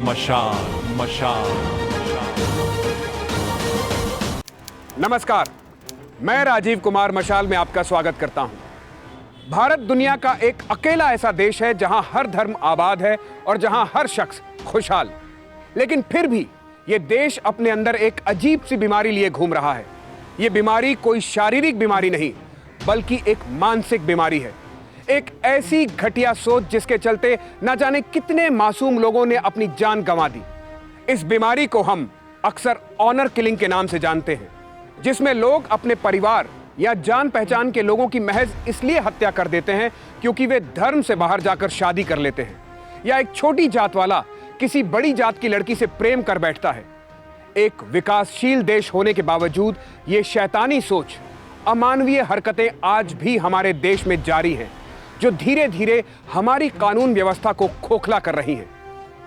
मशाल मशाल। नमस्कार, मैं राजीव कुमार मशाल में आपका स्वागत करता हूं। भारत दुनिया का एक अकेला ऐसा देश है जहां हर धर्म आबाद है और जहां हर शख्स खुशहाल। लेकिन फिर भी यह देश अपने अंदर एक अजीब सी बीमारी लिए घूम रहा है। यह बीमारी कोई शारीरिक बीमारी नहीं, बल्कि एक मानसिक बीमारी है। एक ऐसी घटिया सोच जिसके चलते न जाने कितने मासूम लोगों ने अपनी जान गंवा दी। इस बीमारी को हम अक्सर ऑनर किलिंग के नाम से जानते हैं, जिसमें लोग अपने परिवार या जान पहचान के लोगों की महज इसलिए हत्या कर देते हैं क्योंकि वे धर्म से बाहर जाकर शादी कर लेते हैं, या एक छोटी जात वाला किसी बड़ी जात की लड़की से प्रेम कर बैठता है। एक विकासशील देश होने के बावजूद ये शैतानी सोच, अमानवीय हरकतें आज भी हमारे देश में जारी हैं, जो धीरे धीरे हमारी कानून व्यवस्था को खोखला कर रही हैं।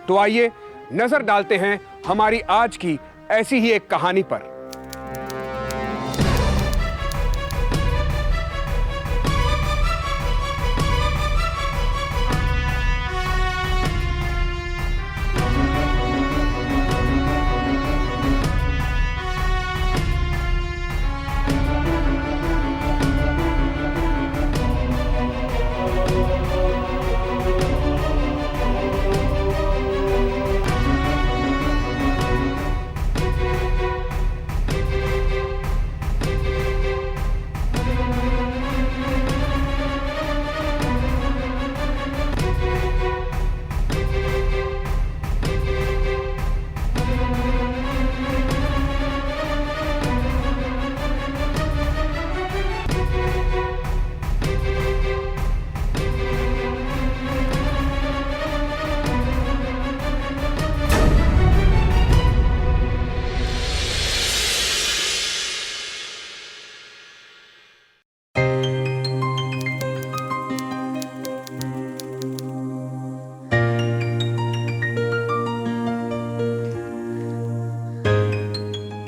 तो आइए नजर डालते हैं हमारी आज की ऐसी ही एक कहानी पर।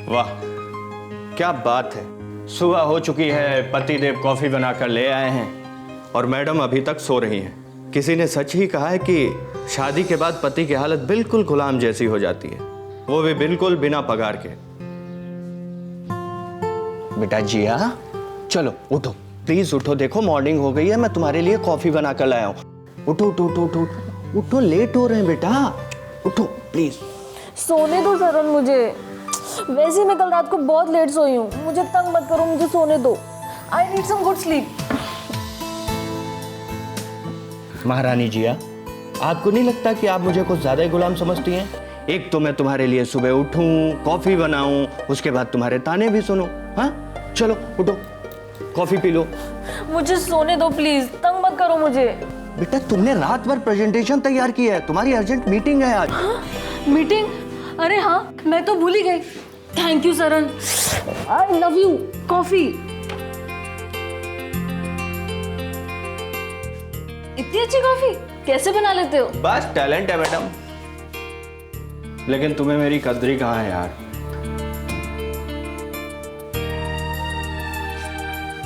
वाह, क्या बात है। सुबह हो चुकी है, पतिदेव कॉफी बनाकर ले आए हैं और मैडम अभी तक सो रही हैं। किसी ने सच ही कहा है कि शादी के बाद पति की हालत बिल्कुल गुलाम जैसी हो जाती है, वो भी बिल्कुल बिना पगार के। बेटा जिया, चलो उठो, प्लीज उठो। देखो मॉर्निंग हो गई है, मैं तुम्हारे लिए कॉफी बना कर लाया हूँ। उठो उठो उठो उठो उठो, लेट हो रहे हैं बेटा, उठो प्लीज। सोने दो सरन मुझे, वैसे मैं कल रात को बहुत लेट सोई हूँ। मुझे तंग मत करो, मुझे सोने दो। I need some good sleep. महारानी जिया, आपको नहीं लगता कि आप मुझे कुछ ज्यादा ही गुलाम समझती हैं? एक तो मैं तुम्हारे लिए सुबह उठूं, कॉफी बनाऊं, उसके बाद तुम्हारे ताने भी सुनूं। हाँ चलो उठो, कॉफी पी लो। मुझे सोने दो प्लीज, तंग मत करो मुझे। बेटा तुमने रात भर प्रेजेंटेशन तैयार की है, तुम्हारी अर्जेंट मीटिंग है आज। हाँ? मीटिंग? अरे हाँ, मैं तो भूल ही गई। Thank you Saran, I love you. Coffee इतनी अच्छी कॉफी कैसे बना लेते हो? बस टैलेंट है मैडम। लेकिन तुम्हें मेरी कदरी कहाँ है यार?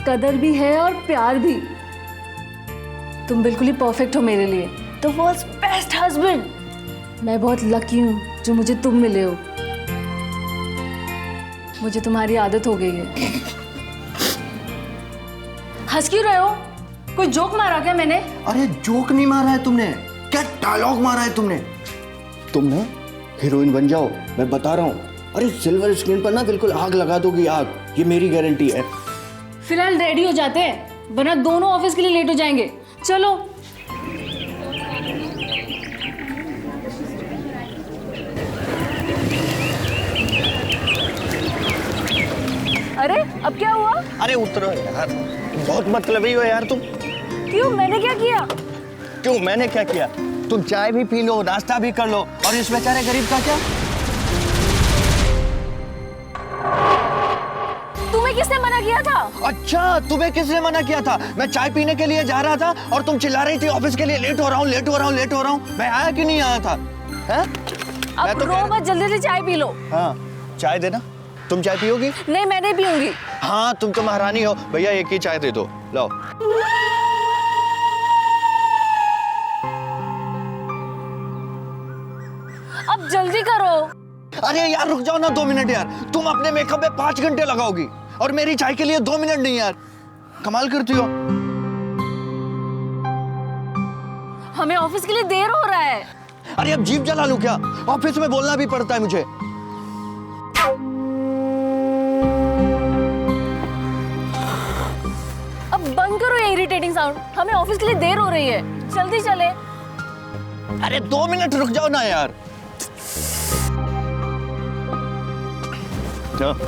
कदर भी है और प्यार भी। तुम बिल्कुल ही परफेक्ट हो मेरे लिए, द वर्ल्ड्स बेस्ट हस्बैंड। मैं बहुत लकी हूँ जो मुझे तुम मिले हो। मुझे तुम्हारी आदत हो गई है। हंस क्यों रहे हो? कोई जोक मारा क्या मैंने? अरे जोक नहीं मारा है तुमने, क्या डायलॉग मारा है तुमने। तुम ना हीरोइन बन जाओ, मैं बता रहा हूँ। अरे सिल्वर स्क्रीन पर ना बिल्कुल आग लगा दोगी, आग, ये मेरी गारंटी है। फिलहाल रेडी हो जाते हैं, वरना दोनों ऑफिस के लिए लेट हो जाएंगे। चलो। अरे अब क्या हुआ? अरे उतरो यार, बहुत मतलबी हो यार तुम। क्यों, मैंने क्या किया? क्यों मैंने क्या किया? तुम चाय भी पी लो, नाश्ता भी कर लो, और इस बेचारे गरीब का क्या? तुम्हें किसने मना किया था? अच्छा, तुम्हें किसने मना किया था? मैं चाय पीने के लिए जा रहा था और तुम चिल्ला रही थी ऑफिस के लिए लेट हो रहा हूँ, लेट हो रहा हूँ, लेट हो रहा हूँ। मैं आया कि नहीं आया था? हैं? अब रो मत, जल्दी से चाय पी लो। हाँ, चाय देना। तुम चाय पियोगी? नहीं, मैं नहीं पीऊंगी। हाँ, तुम तो महारानी हो। भैया एक ही चाय दे दो, लाओ। अरे यार रुक जाओ ना 2 मिनट यार, तुम अपने मेकअप में 5 घंटे लगाओगी और मेरी चाय के लिए 2 मिनट नहीं यार, कमाल करती हो। हमें ऑफिस के लिए देर हो रहा है। अरे अब जीभ जला लूं क्या, ऑफिस में बोलना भी पड़ता है मुझे। अब बंद करो ये इरिटेटिंग साउंड, हमें ऑफिस के लिए देर हो रही है, जल्दी चले। अरे 2 मिनट रुक जाओ ना यार।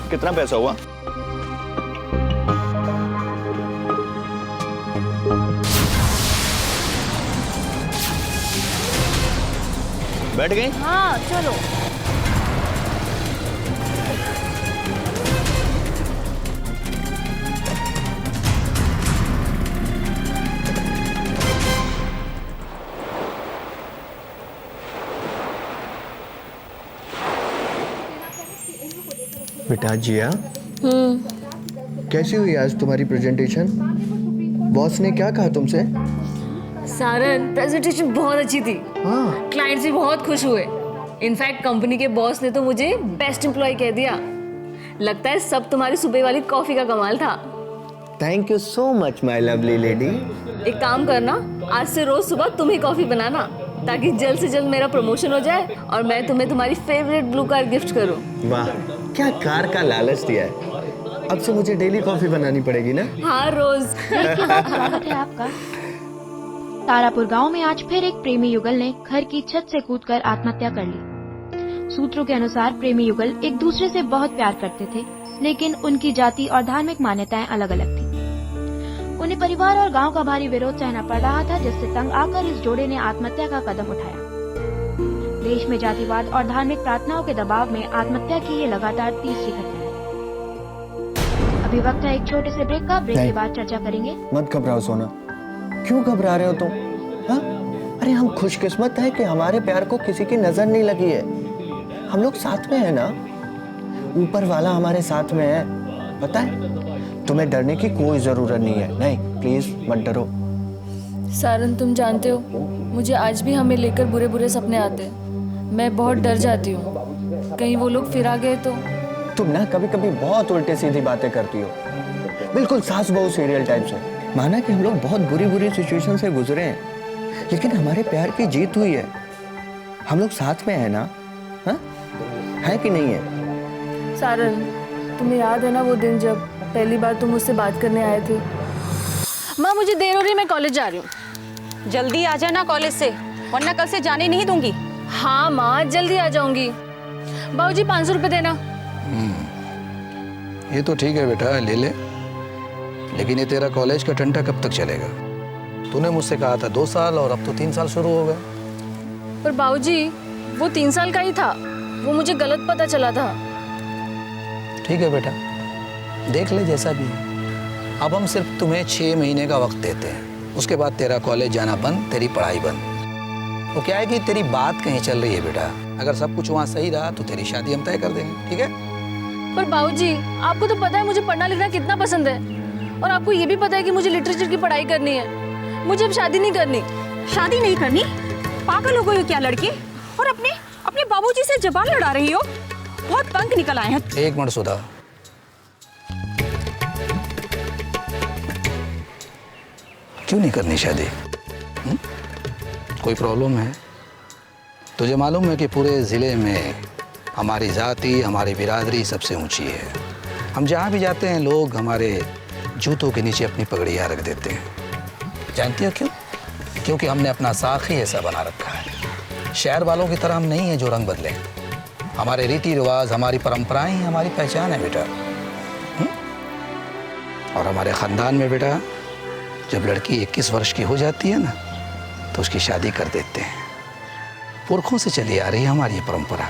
कितना पैसा हुआ? बैठ गई? हाँ चलो। बेटा जिया, कैसी हुई आज तुम्हारी प्रेजेंटेशन? बॉस ने क्या कहा तुमसे? सारन, प्रेजेंटेशन बहुत अच्छी थी। हाँ। क्लाइंट्स भी बहुत खुश हुए। इनफैक्ट कंपनी के बॉस ने तो मुझे बेस्ट एम्प्लॉय कह दिया। लगता है सब तुम्हारी सुबह वाली कॉफी का कमाल था। Thank you so much my lovely lady. एक काम करना, आज से रोज सुबह तुम ही कॉफी बनाना, ताकि जल्द से जल्द मेरा प्रमोशन हो जाए और मैं तुम्हें तुम्हारी फेवरेट ब्लू कार गिफ्ट करूं। वाह, क्या कार का लालच दिया है। अब से मुझे डेली कॉफी बनानी पड़ेगी ना? हाँ रोज। स्वागत है आपका। तारापुर गांव में आज फिर एक प्रेमी युगल ने घर की छत से कूदकर आत्महत्या कर ली। सूत्रों के अनुसार प्रेमी युगल एक दूसरे से बहुत प्यार करते थे, लेकिन उनकी जाति और धार्मिक मान्यताएं अलग अलग थी। उन्हें परिवार और गांव का भारी विरोध सहना पड़ रहा था, जिससे तंग आकर इस जोड़े ने आत्महत्या का कदम उठाया। देश में जातिवाद और धार्मिक प्रार्थनाओं के दबाव में आत्महत्या की ये लगातार तीसरी घटना है। अभी वक्त है एक छोटे से ब्रेक का। ब्रेक के बाद चर्चा करेंगे। मत घबराओ सोना, क्यों घबरा रहे हो तुम? हाँ? अरे हम खुशकिस्मत हैं कि हमारे प्यार को किसी की नजर नहीं लगी है। हम लोग साथ में हैं ना, ऊपर वाला हमारे साथ में है, पता है? तुम्हें डरने की कोई जरूरत नहीं है। नहीं, प्लीज मत डरो। सारन, तुम जानते हो मुझे आज भी हमें लेकर बुरे बुरे सपने आते हैं। मैं बहुत डर जाती हूँ, कहीं वो लोग फिर आ गए तो। तुम ना कभी कभी बहुत उल्टे सीधी बातें करती हो, बिल्कुल सास बहू सीरियल टाइप से। माना कि हम लोग बहुत बुरी बुरी सिचुएशन से गुजरे हैं, लेकिन हमारे प्यार की जीत हुई है। हम लोग साथ में है ना? हाँ? है कि नहीं है? सारन, तुम्हें याद है ना वो दिन जब पहली बार तुम मुझसे बात करने आए थे? माँ मुझे देर हो रही, मैं कॉलेज जा रही हूँ। जल्दी आ जाना कॉलेज से, वरना कल से जाने नहीं दूंगी। हाँ माँ, जल्दी आ जाऊंगी। बाबूजी 500 रुपए देना। ये तो ठीक है बेटा, ले ले, लेकिन ये तेरा कॉलेज का टंटा कब तक चलेगा? तूने मुझसे कहा था 2 साल और अब तो 3 साल शुरू हो गए। पर बाबूजी वो 3 साल का ही था, वो मुझे गलत पता चला था। ठीक है बेटा, देख ले जैसा भी है। अब हम सिर्फ तुम्हें 6 महीने का वक्त देते हैं, उसके बाद तेरा कॉलेज जाना बंद, तेरी पढ़ाई बंद। तो क्या है कि तेरी बात कहीं चल रही है बेटा, अगर सब कुछ वहाँ सही रहा तो तेरी शादी हम तय कर देंगे, ठीक है? पर बाबूजी आपको तो पता है मुझे पढ़ना लिखना कितना पसंद है, और आपको ये भी पता है कि मुझे लिटरेचर की पढ़ाई करनी है। मुझे अब शादी नहीं करनी। शादी नहीं करनी? पागल हो गई हो क्या लड़की? और अपने अपने बाबूजी से जबान लड़ा रही हो? बहुत पंख निकल आए हैं। एक मिनट सुधा, क्यों नहीं करनी शादी? कोई प्रॉब्लम है? तुझे मालूम है कि पूरे ज़िले में हमारी जाति, हमारी बिरादरी सबसे ऊंची है। हम जहाँ भी जाते हैं लोग हमारे जूतों के नीचे अपनी पगड़ियाँ रख देते हैं। जानती हो क्यों? क्योंकि हमने अपना साख ही ऐसा बना रखा है। शहर वालों की तरह हम नहीं हैं जो रंग बदले। हमारे रीति रिवाज, हमारी परंपराएं ही हमारी पहचान है बेटा। और हमारे ख़ानदान में बेटा, जब लड़की 21 वर्ष की हो जाती है ना, तो उसकी शादी कर देते हैं। पुरखों से चली आ रही है हमारी ये परंपरा,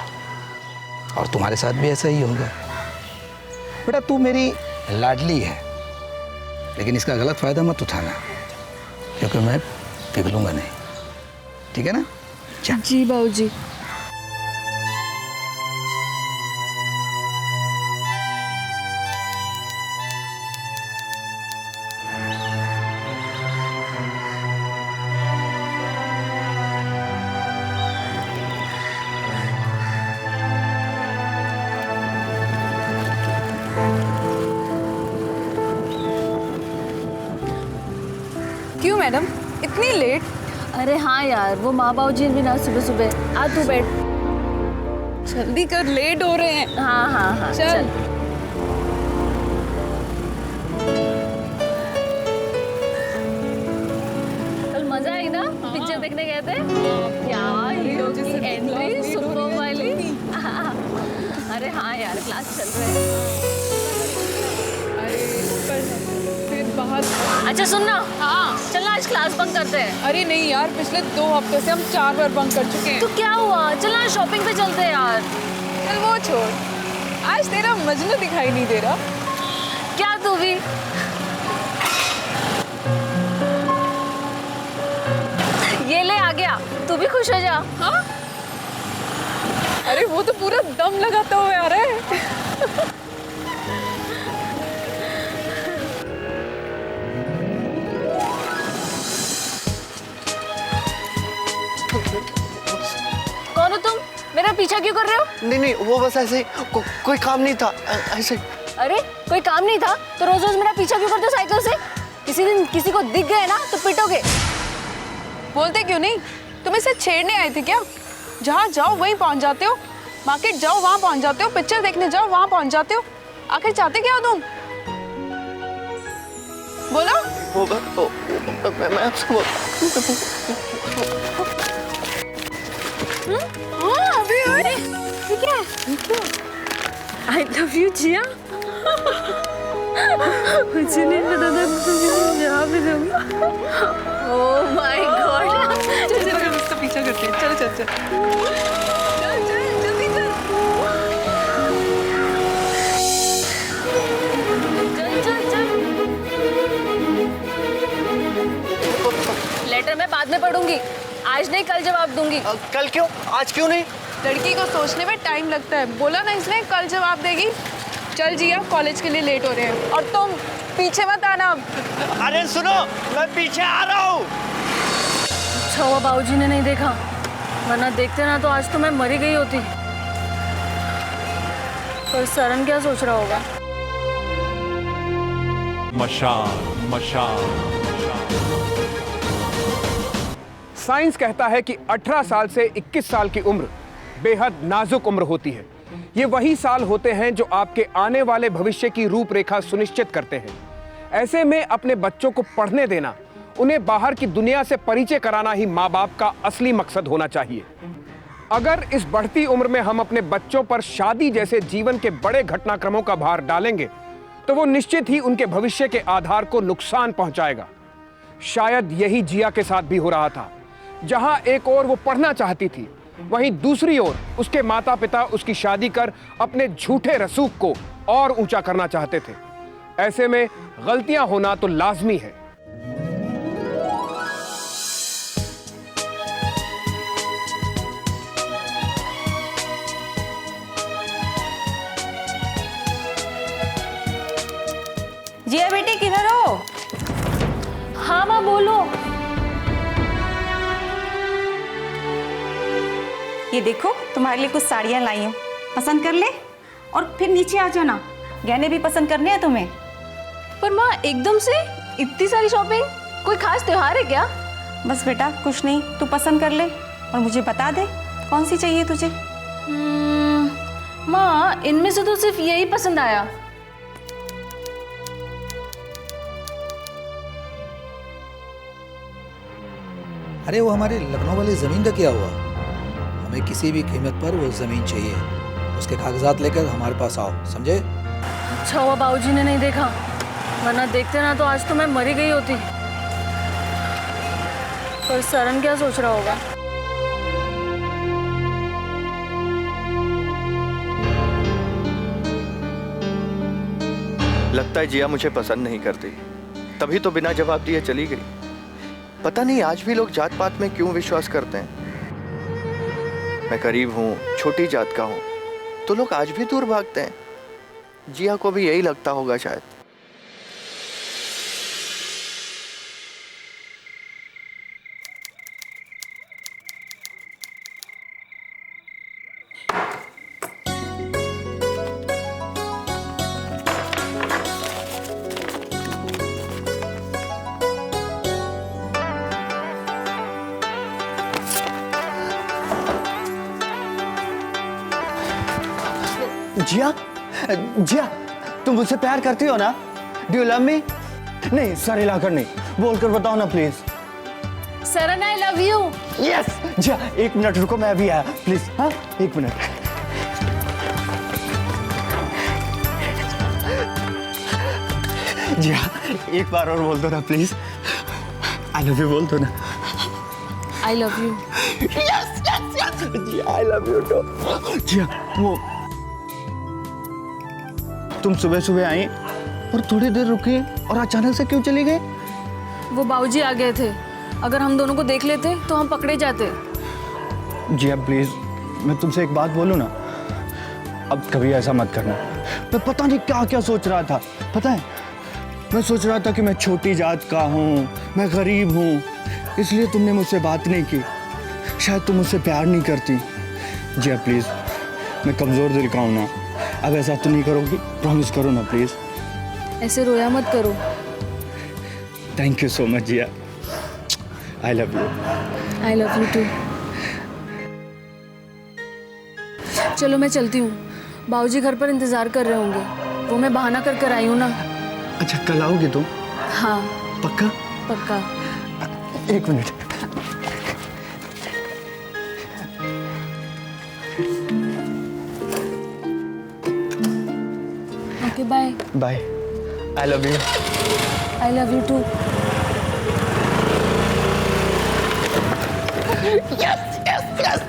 और तुम्हारे साथ भी ऐसा ही होगा। बेटा तू मेरी लाडली है, लेकिन इसका गलत फ़ायदा मत उठाना, क्योंकि मैं पिघलूंगा नहीं, ठीक है ना? जी बाबूजी। क्यों मैडम इतनी लेट? अरे हाँ यार, वो माँ बाबूजी भी ना सुबह सुबह। आ तू बैठ। जल्दी कर, लेट हो रहे हैं। हाँ हाँ हाँ चल। कल मजा आई ना पिक्चर देखने गए थे? क्या हीरो की एंट्री सुपर वाली। अरे हाँ यार, क्लास चल रहे हैं। फिर बाहर। अच्छा सुन ना, हाँ चल आज क्लास बंक करते हैं। अरे नहीं यार, पिछले 2 हफ्तों से हम 4 बार बंक कर चुके हैं। तो क्या हुआ, चल आज शॉपिंग पे चलते हैं यार। चल वो छोड़, आज तेरा मजनू दिखाई नहीं दे रहा। क्या तू भी? ये ले आ गया, तू भी खुश हो जा। हाँ? अरे वो तो पूरा दम लगाता हुआ आ रहा है। कौन हो तुम? मेरा पीछा क्यों कर रहे हो? नहीं नहीं, वो बस ऐसे कोई काम नहीं था, ऐसे। अरे कोई काम नहीं था तो रोज रोज मेरा पीछा क्यों करते हो साइकिल से? किसी दिन किसी को दिख गए ना तो पिटोगे। बोलते क्यों नहीं? तुम इसे छेड़ने आए थे क्या? जहाँ जाओ वहीं पहुँच जाते हो, मार्केट जाओ वहाँ पहुँच जाते हो, पिक्चर देखने जाओ वहाँ पहुँच जाते हो। आखिर चाहते क्या हो तुम? बोलो। मैं आपसे हाँ अभी अरे ठीक है। आई लव यू जिया। मुझे नहीं पता था तुझे जवाब भी दूंगा। Oh my God. चल चल इसका पीछा करते हैं। चल चल चल चल चल जल्दी चल। चल चल चल। लेटर मैं बाद में पढ़ूंगी, आज नहीं कल जवाब दूंगी। कल क्यों, आज क्यों नहीं? लड़की को सोचने में टाइम लगता है, बोला ना इसने कल जवाब देगी। चल जिया, कॉलेज के लिए लेट हो रहे हैं। और तुम पीछे मत आना अब। अरे सुनो, मैं पीछे आ रहा हूँ। अच्छा हुआ बाबूजी ने नहीं देखा, वरना देखते ना तो आज तो मैं मरी गई होती। पर सरन क्या सोच रहा होगा? मशाल मशाल साइंस कहता है कि 18 साल से 21 साल की उम्र बेहद नाजुक उम्र होती है। ये वही साल होते हैं जो आपके आने वाले भविष्य की रूपरेखा सुनिश्चित करते हैं। ऐसे में अपने बच्चों को पढ़ने देना, उन्हें बाहर की दुनिया से परिचय कराना ही माँ बाप का असली मकसद होना चाहिए। अगर इस बढ़ती उम्र में हम अपने बच्चों पर शादी जैसे जीवन के बड़े घटनाक्रमों का भार डालेंगे तो वो निश्चित ही उनके भविष्य के आधार को नुकसान पहुंचाएगा। शायद यही जिया के साथ भी हो रहा था। जहां एक ओर वो पढ़ना चाहती थी, वहीं दूसरी ओर उसके माता पिता उसकी शादी कर अपने झूठे रसूख को और ऊंचा करना चाहते थे। ऐसे में गलतियां होना तो लाजमी है। जिया बेटी किधर हो? हाँ माँ बोलो। ये देखो तुम्हारे लिए कुछ साड़ियाँ लाई हूँ, पसंद कर ले और फिर नीचे आ जाना। गहने भी पसंद करने हैं तुम्हें। पर माँ एकदम से इतनी सारी शॉपिंग, कोई खास त्योहार है क्या? बस बेटा कुछ नहीं, तू पसंद कर ले और मुझे बता दे कौन सी चाहिए तुझे। माँ इनमें से तो सिर्फ यही पसंद आया। अरे वो हमारे लखनऊ वाली ज़मीन का क्या हुआ? हमें किसी भी कीमत पर वो ज़मीन चाहिए। उसके कागजात लेकर हमारे पास आओ, समझे? अच्छा हुआ बाबूजी ने नहीं देखा, वरना देखते ना तो आज तो मैं मरी गई होती। पर सरन क्या सोच रहा होगा? लगता है जिया मुझे पसंद नहीं करती, तभी तो बिना जवाब दिए चली गई। पता नहीं आज भी लोग जात पात में क्यों विश्वास करते हैं। मैं गरीब हूँ, छोटी जात का हूँ, तो लोग आज भी दूर भागते हैं। जिया को भी यही लगता होगा शायद। जिया, जिया, तुम मुझसे प्यार करती हो ना? Do you love me? नहीं, सर हिलाकर नहीं, बोलकर बताओ ना please. Saran I love you. Yes. Jiya, 1 minute रुको, मैं अभी आया प्लीज। हाँ, 1 मिनट। जिया, एक बार और बोल दो ना प्लीज। आई लव यू बोल दो ना। I love you. Yes yes yes. Jiya, I love you too. Jiya, वो तुम सुबह सुबह आई और थोड़ी देर रुकी और अचानक से क्यों चली गई? वो बाबूजी आ गए थे, अगर हम दोनों को देख लेते तो हम पकड़े जाते। जिया प्लीज, मैं तुमसे एक बात बोलूं ना, अब कभी ऐसा मत करना। मैं पता नहीं क्या क्या सोच रहा था, पता है? मैं सोच रहा था कि मैं छोटी जात का हूँ, मैं गरीब हूँ, इसलिए तुमने मुझसे बात नहीं की। शायद तुम मुझसे प्यार नहीं करती। जिया प्लीज, मैं कमज़ोर दिल का हूँ ना, अब ऐसा तो नहीं करोगी? प्रॉमिस करो ना प्लीज। ऐसे रोया मत करो। Thank you so much Jiya, I love you. I love you too. चलो मैं चलती हूँ, बाबूजी घर पर इंतजार कर रहे होंगे, वो मैं बहाना कर कर आई हूँ ना। अच्छा, कल आओगी तुम? हाँ पक्का? पक्का। 1 minute. Okay bye. Bye, I love you. I love you too. Yes yes yes.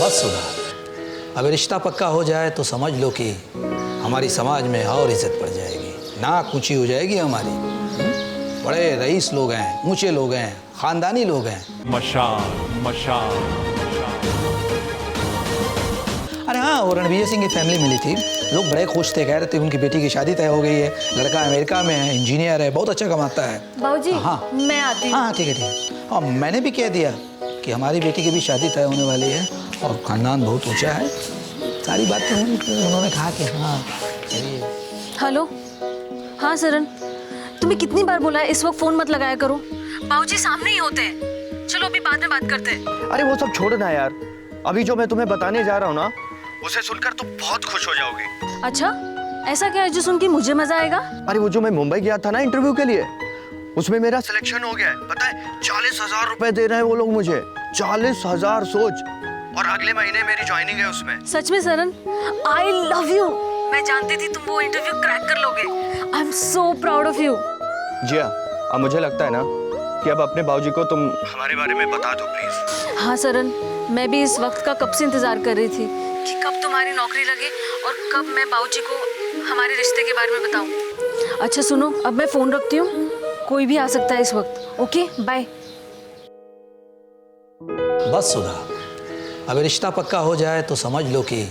बस सुधा, अगर रिश्ता पक्का हो जाए तो समझ लो कि हमारी समाज में और इज्जत बढ़ जाएगी, नाक ऊंची हो जाएगी हमारी। बड़े रईस लोग हैं, ऊंचे लोग हैं, खानदानी लोग हैं। मशाल मशाल। अरे हाँ, वो रणवीर सिंह की फैमिली मिली थी, लोग बड़े खुश थे, कह रहे थे उनकी बेटी की शादी तय हो गई है, लड़का अमेरिका में है, इंजीनियर है, बहुत अच्छा कमाता है। बाबूजी हाँ मैं आती हूँ। हाँ ठीक है ठीक है। और मैंने भी कह दिया कि हमारी बेटी की भी शादी तय होने वाली है और खानदान बहुत ऊंचा है, सारी बातें हुई, उन्होंने कहा कि हाँ चलिए। हेलो। हाँ सरन, तुम्हें कितनी बार बोला है इस वक्त फोन मत लगाया करो, बाबूजी सामने ही होते हैं। चलो अभी बाद में बात करते हैं। अरे वो सब छोड़ना यार, अभी जो मैं तुम्हें बताने जा रहा हूँ ना, उसे सुनकर तुम बहुत खुश हो जाओगे। अच्छा, ऐसा क्या है जो सुन के मुझे मजा आएगा? अरे वो जो मैं मुंबई गया था ना इंटरव्यू के लिए, उसमें मेरा सिलेक्शन हो गया है, पता है? 40,000 रुपए दे रहे हैं वो लोग मुझे, 40,000 सोच, और अगले महीने मेरी ज्वाइनिंग है उसमें। सच में सरन, आई लव यू। मैं जानती थी तुम वो इंटरव्यू क्रैक कर लोगे। I am so proud of you. Jiya, अब मुझे लगता है ना कि अब अपने बाबूजी को तुम हमारे बारे में बता दो प्लीज। हाँ सरन, मैं भी इस वक्त का कब से इंतजार कर रही थी कि कब तुम्हारी नौकरी लगे और कब मैं बाबूजी को हमारे रिश्ते के बारे में बताऊं। अच्छा सुनो, अब मैं फोन रखती हूँ, कोई भी आ सकता है इस वक्त। Okay bye. बस सुधा, अगर रिश्ता पक्का हो जाए तो समझ लो कि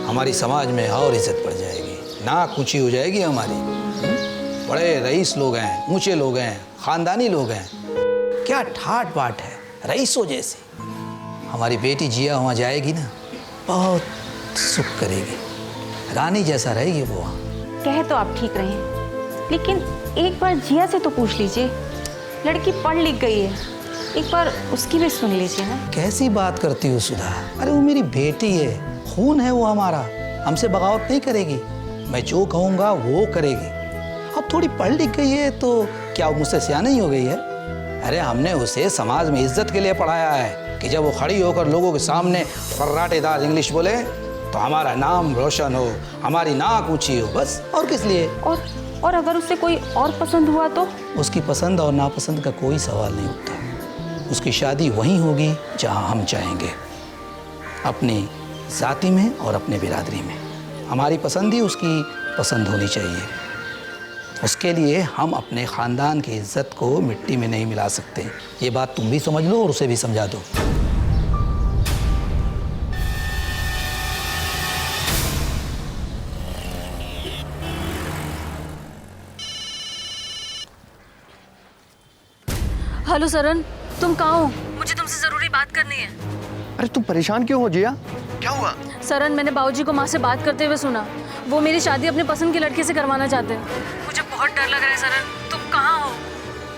हमारी समाज में और इज्जत बढ़ जाएगी, नाक ऊंची हो जाएगी हमारी। बड़े रईस लोग हैं, ऊंचे लोग हैं, खानदानी लोग हैं, क्या ठाट बाट है रईसों जैसी। हमारी बेटी जिया वहाँ जाएगी ना, बहुत सुख करेगी, रानी जैसा रहेगी वो वहाँ। कहे तो आप ठीक रहे हैं, लेकिन एक बार जिया से तो पूछ लीजिए, लड़की पढ़ लिख गई है, एक बार उसकी भी सुन लीजिए ना। कैसी बात करती हो सुधा, अरे वो मेरी बेटी है, खून है वो हमारा, हमसे बगावत नहीं करेगी, मैं जो कहूँगा वो करेगी। अब थोड़ी पढ़ लिख गई है तो क्या वो मुझसे सियानी नहीं हो गई है? अरे हमने उसे समाज में इज्जत के लिए पढ़ाया है कि जब वो खड़ी होकर लोगों के सामने फर्राटेदार इंग्लिश बोले तो हमारा नाम रोशन हो, हमारी नाक ऊंची हो, बस। और किस लिए? और अगर उससे कोई और पसंद हुआ तो? उसकी पसंद और नापसंद का कोई सवाल नहीं उठता, उसकी शादी वहीं होगी जहां हम चाहेंगे, अपनी जाति में और अपने बिरादरी में। हमारी पसंद ही उसकी पसंद होनी चाहिए। उसके लिए हम अपने ख़ानदान की इज्जत को मिट्टी में नहीं मिला सकते। ये बात तुम भी समझ लो और उसे भी समझा दो। हेलो सरन, तुम कहाँ हो? मुझे तुमसे जरूरी बात करनी है। अरे तुम परेशान क्यों हो जिया? क्या हुआ? सरन, मैंने बाबूजी को माँ से बात करते हुए सुना। वो मेरी शादी अपने पसंद के लड़के से करवाना चाहते हैं। मुझे बहुत डर लग रहा है सरन, तुम कहाँ हो?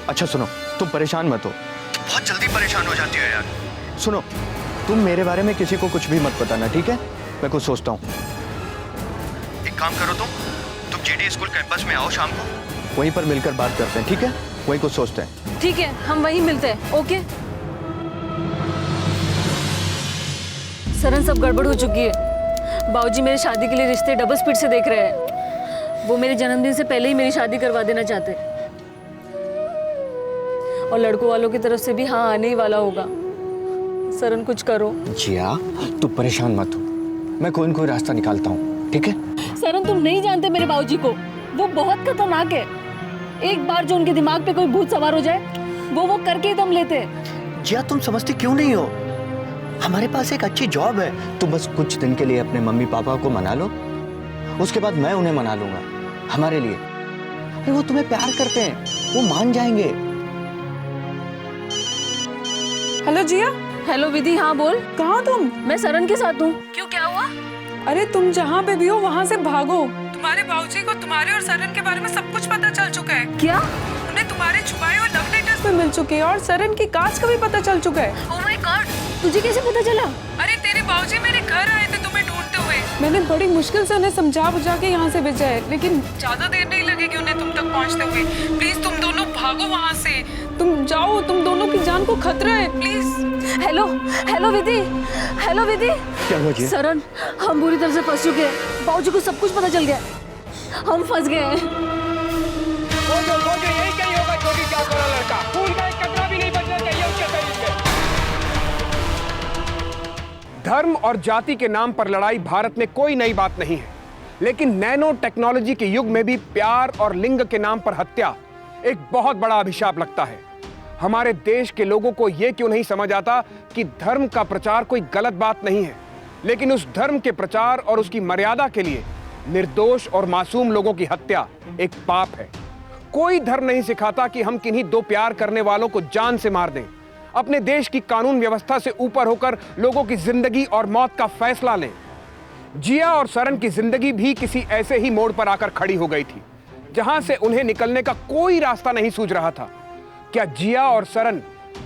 अच्छा सुनो, तुम परेशान मत हो, बहुत जल्दी परेशान हो जाती है यार। सुनो, तुम मेरे बारे में किसी को कुछ भी मत बताना, ठीक है? मैं कुछ सोचता हूँ। एक काम करो, तुम जीडी स्कूल कैंपस में आओ शाम को, वहीं पर मिलकर बात करते हैं, ठीक है? वहीं कुछ सोचते हैं। ठीक है, हम वहीं मिलते हैं। ओके सरन, सब गड़बड़ हो चुकी है। बाबूजी मेरी शादी के लिए रिश्ते डबल स्पीड से देख रहे हैं। वो मेरे जन्मदिन से पहले ही मेरी शादी करवा देना चाहते हैं और लड़कों वालों की तरफ से भी हाँ आने ही वाला होगा। सरन, कुछ करो। जिया, तू परेशान मत हो, मैं कोई न कोई रास्ता निकालता हूँ, ठीक है? सरन, तुम नहीं जानते मेरे बाबूजी को, वो बहुत खतरनाक है। एक बार जो उनके दिमाग पे कोई भूत सवार हो जाए, वो करके ही दम लेते हैं। जिया, तुम समझती क्यों नहीं हो? हमारे पास एक अच्छी जॉब है। तुम बस कुछ दिन के लिए अपने मम्मी पापा को मना लो, उसके बाद मैं उन्हें मना लूंगा हमारे लिए। अरे वो तुम्हें प्यार करते हैं, वो मान जाएंगे। हेलो जिया। हेलो विधि, हाँ बोल। कहाँ तुम? मैं सरन के साथ हूँ। क्यों, क्या हुआ? अरे तुम जहाँ पे भी हो वहाँ से भागो। तुम्हारे बाबूजी को तुम्हारे और सरन के बारे में सब कुछ पता चल चुका है। क्या? उन्हें तुम्हारे छुपाए हुए लव लेटर्स में मिल चुके हैं और सरन की कास्ट का भी पता चल चुका है। ओह माय गॉड, तुझे कैसे पता चला? अरे तेरे बाबूजी मेरे घर आए थे तुम्हें ढूंढते हुए। मैंने बड़ी मुश्किल से उन्हें समझा बुझा के यहाँ से भेजा है, लेकिन ज्यादा देर नहीं लगेगी उन्हें तुम तक पहुँचते हुए। प्लीज तुम दोनों भागो वहाँ से, तुम जाओ, तुम दोनों की जान को खतरा है, please. Hello hello Vidhi, hello Vidhi. क्या हुआ जी? सरन, हम बुरी तरह से फंस चुके हैं। बाबूजी को सब कुछ पता चल गया, हम फंस गए हैं। यही कहीं होगा छोटी चाक वाला लड़का, खून का एक कतरा भी नहीं बचना चाहिए उसके शरीर में। धर्म और जाति के नाम पर लड़ाई भारत में कोई नई बात नहीं है, लेकिन नैनो टेक्नोलॉजी के युग में भी प्यार और लिंग के नाम पर हत्या एक बहुत बड़ा अभिशाप लगता है। हमारे देश के लोगों को यह क्यों नहीं समझ आता कि धर्म का प्रचार कोई गलत बात नहीं है, लेकिन उस धर्म के प्रचार और उसकी मर्यादा के लिए निर्दोष और मासूम लोगों की हत्या एक पाप है। कोई धर्म नहीं सिखाता कि हम किन्हीं दो प्यार करने वालों को जान से मार दें, अपने देश की कानून व्यवस्था से ऊपर होकर लोगों की जिंदगी और मौत का फैसला लें। जिया और सरन की जिंदगी भी किसी ऐसे ही मोड़ पर आकर खड़ी हो गई थी, जहां से उन्हें निकलने का कोई रास्ता नहीं सूझ रहा था। क्या जिया और सरन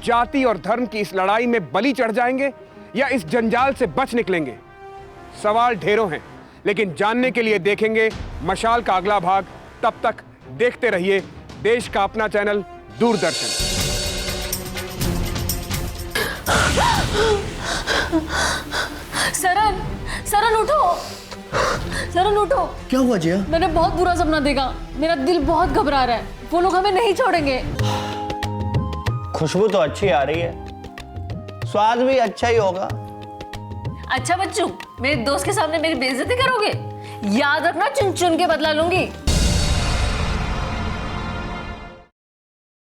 जाति और धर्म की इस लड़ाई में बलि चढ़ जाएंगे या इस जंजाल से बच निकलेंगे? सवाल ढेरों हैं, लेकिन जानने के लिए देखेंगे मशाल का अगला भाग। तब तक देखते रहिए देश का अपना चैनल दूरदर्शन। सरन, सरन उठो, सरन उठो। क्या हुआ जिया? मैंने बहुत बुरा सपना देखा, मेरा दिल बहुत घबरा रहा है। वो लोग हमें नहीं छोड़ेंगे। खुशबू तो अच्छी आ रही है, स्वाद भी अच्छा ही होगा। अच्छा बच्चू, मेरे दोस्त के सामने मेरी बेइज्जती करोगे? याद रखना, चुन चुन के बदला लूंगी।